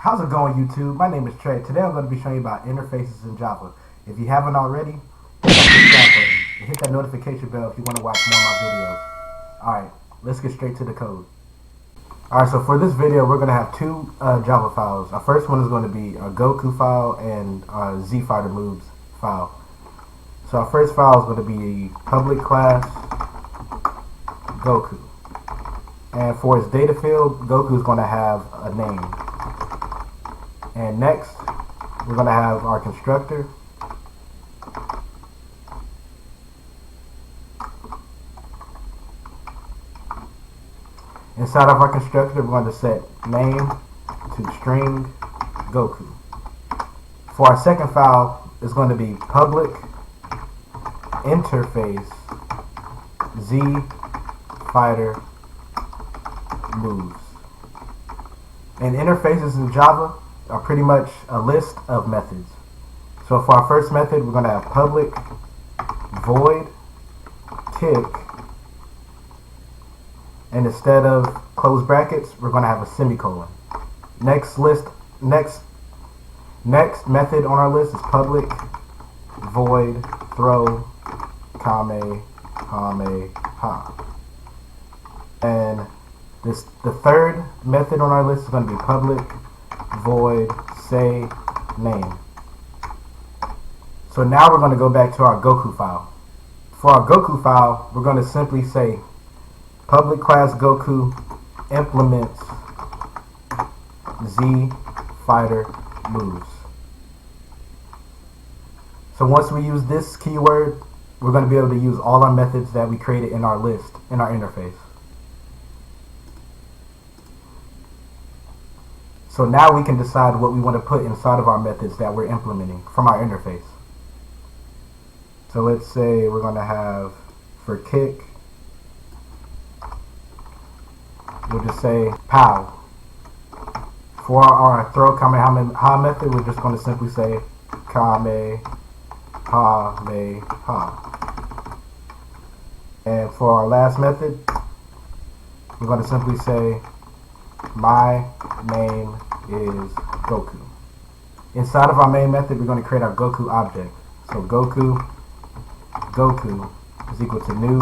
How's it going, YouTube? My name is Trey. Today I'm going to be showing you about interfaces in Java. If you haven't already, hit that subscribe button and hit that notification bell if you want to watch more of my videos. Alright, let's get straight to the code. Alright, so for this video we're going to have two Java files. Our first one is going to be a Goku file and a Z-Fighter moves file. So our first file is going to be public class Goku. And for its data field, Goku is going to have a name. And next, we're going to have our constructor. Inside of our constructor, we're going to set name to string Goku. For our second file, it's going to be public interface Z fighter moves. And interfaces in Java are pretty much a list of methods. So for our first method, we're going to have public void tick, and instead of close brackets, we're going to have a semicolon. Next method on our list is public void throw kamehameha. And the third method on our list is going to be public void say name. So now we're going to go back to our Goku file. For our Goku file, we're going to simply say public class Goku implements Z fighter moves. So once we use this keyword, we're going to be able to use all our methods that we created in our list in our interface. So now we can decide what we want to put inside of our methods that we're implementing from our interface. So let's say we're going to have, for kick, we'll just say pow. For our throw kamehameha method, we're just going to simply say kamehameha. And for our last method, we're going to simply say my name is Goku. Inside of our main method, we're going to create our Goku object. So Goku is equal to new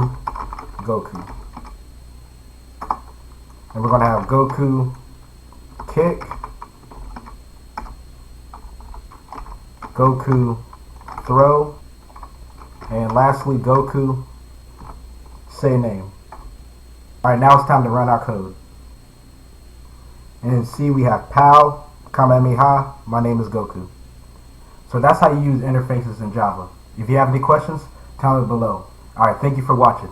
Goku. And we're going to have Goku kick, Goku throw, and lastly Goku say name. Alright, now it's time to run our code. And in C we have pow, kamehameha, my name is Goku. So that's how you use interfaces in Java. If you have any questions, comment below. Alright, thank you for watching.